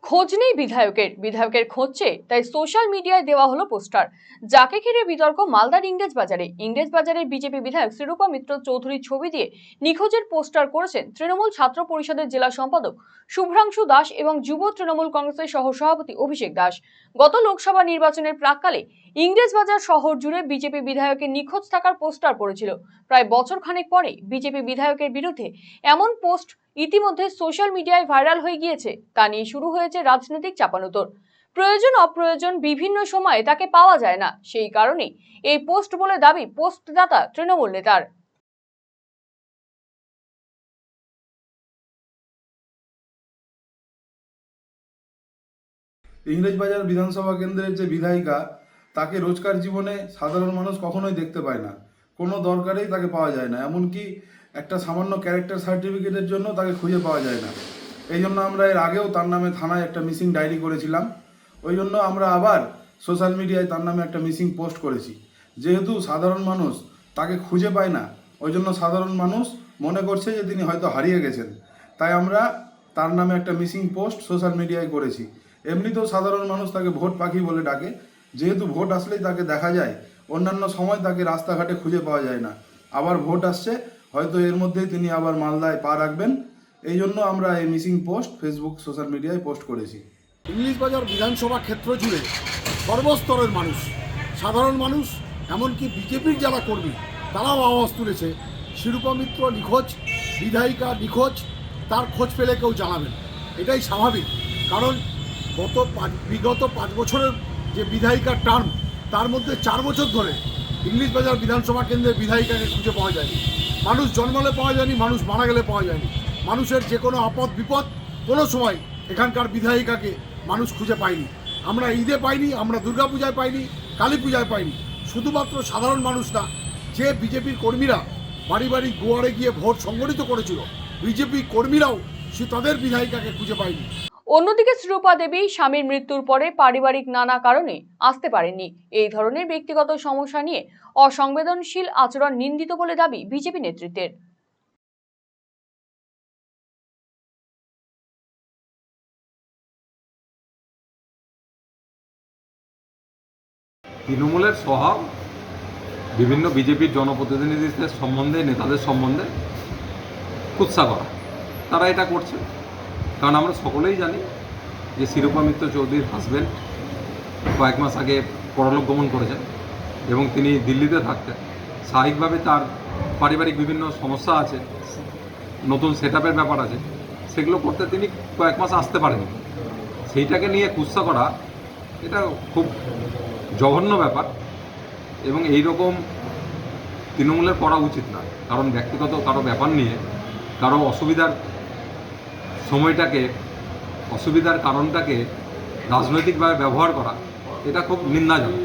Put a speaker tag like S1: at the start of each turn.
S1: খোঁজ নেই বিধায়কের খোঁজ চেয়ে তাই সোশ্যাল মিডিয়ায় দেওয়া হলো পোস্টার। যাকে ঘিরে বিতর্ক মালদার ইংরেজ বাজারের বিজেপি বিধায়ক শ্রীরূপা মিত্র চৌধুরীর ছবি দিয়ে নিখোঁজের পোস্টার করেছেন তৃণমূল ছাত্র পরিষদের জেলা সম্পাদক শুভ্রাংশু দাস এবং যুব তৃণমূল কংগ্রেসের সহসভাপতি অভিষেক দাস। গত লোকসভা নির্বাচনের প্রাক্কালে ইংরেজবাজার শহর জুড়ে বিজেপি বিধায়কের নিখোঁজ থাকার পোস্টার পড়েছিল। প্রায় বছর খানেক পরে বিজেপি বিধায়কের বিরুদ্ধে এমন পোস্ট ইতিমধ্যে সোশ্যাল মিডিয়ায় ভাইরাল হয়ে গিয়েছে। তা নিয়ে শুরু হয়েছে রাজনৈতিক চাপানোতর। প্রয়োজন অপ্রয়োজন বিভিন্ন সময়ে তাকে পাওয়া যায় না, সেই কারণেই এই পোস্ট বলে দাবি পোস্টদাতা তৃণমূল নেতার।
S2: ইংরেজবাজার বিধানসভা কেন্দ্রের যে বিধায়িকা, তাকে রোজকার জীবনে সাধারণ মানুষ কখনোই দেখতে পায় না, কোনো দরকারেই তাকে পাওয়া যায় না, এমনকি একটা সামান্য ক্যারেক্টার সার্টিফিকেটের জন্য তাকে খুঁজে পাওয়া যায় না। এই জন্য আমরা এর আগেও তার নামে থানায় একটা মিসিং ডায়েরি করেছিলাম। ওই জন্য আমরা আবার সোশ্যাল মিডিয়ায় তার নামে একটা মিসিং পোস্ট করেছি। যেহেতু সাধারণ মানুষ তাকে খুঁজে পায় না, ওই জন্য সাধারণ মানুষ মনে করছে যে তিনি হয়তো হারিয়ে গেছেন, তাই আমরা তার নামে একটা মিসিং পোস্ট সোশ্যাল মিডিয়ায় করেছি। এমনিতেও সাধারণ মানুষ তাকে ভোট পাখি বলে ডাকে, যেহেতু ভোট আসলেই তাকে দেখা যায়, অন্যান্য সময় তাকে রাস্তাঘাটে খুঁজে পাওয়া যায় না। আবার ভোট আসছে, হয়তো এর মধ্যেই তিনি আবার মালদায় পা রাখবেন। এই জন্য আমরা এই মিসিং পোস্ট ফেসবুক সোশ্যাল মিডিয়ায় পোস্ট করেছি।
S3: ইংরেজবাজার বিধানসভা ক্ষেত্র জুড়ে সর্বস্তরের মানুষ, সাধারণ মানুষ, এমনকি বিজেপির যারা কর্মী, তারাও আওয়াজ তুলেছে শ্রীরূপা মিত্র নিখোঁজ, বিধায়িকা নিখোঁজ, তার খোঁজ পেলে কেউ জানাবেন। এটাই স্বাভাবিক, কারণ বিগত 5 বছরের যে বিধায়িকার টার্ম, তার মধ্যে 4 বছর ধরে ইংরেজবাজার বিধানসভা কেন্দ্রের বিধায়িকাকে খুঁজে পাওয়া যায়নি। মানুষ জন্মালে পাওয়া যায়নি, মানুষ মারা গেলে পাওয়া যায়নি। মানুষের যে কোনো আপদ বিপদ কোনো সময় এখানকার বিধায়িকাকে মানুষ খুঁজে পায়নি। আমরা ঈদে পাইনি, আমরা দুর্গাপূজায় পাইনি, কালী পূজায় পাইনি। শুধুমাত্র সাধারণ মানুষ না, যে বিজেপির কর্মীরা বাড়ি বাড়ি গোয়ারে গিয়ে ভোট সংগঠিত করেছিল, বিজেপি কর্মীরাও তাদের বিধায়িকাকে খুঁজে পায়নি।
S1: অন্যদিকে শ্রীরূপা দেবী স্বামীর মৃত্যুর পরে পারিবারিক নানা কারণে আসতে পারেননি। এই ধরনের ব্যক্তিগত সমস্যা নিয়ে অসংবেদনশীল আচরণ নিন্দিত বলে দাবি বিজেপি নেতৃত্বের।
S4: তৃণমূলের স্বভাব বিভিন্ন বিজেপির জনপ্রতিনিধিদের সম্বন্ধে, নেতাদের সম্বন্ধে কুৎসা করা। তারা এটা করছে কারণ আমরা সকলেই জানি যে শ্রীরূপা মিত্র চৌধুরীর হাজব্যান্ড কয়েক মাস আগে পরলোক গমন করেছেন এবং তিনি দিল্লিতে থাকতেন। স্বাভাবিকভাবে তার পারিবারিক বিভিন্ন সমস্যা আছে, নতুন সেটআপের ব্যাপার আছে, সেগুলো করতে তিনি কয়েক মাস আসতে পারেননি। সেইটাকে নিয়ে কুৎসা করা এটা খুব জঘন্য ব্যাপার এবং এই রকম তৃণমূলের করা উচিত না। কারণ ব্যক্তিগত কারো ব্যাপার নিয়ে কারো অসুবিধার কারণটাকে রাজনৈতিকভাবে ব্যবহার করা, এটা খুব নিন্দাজনক।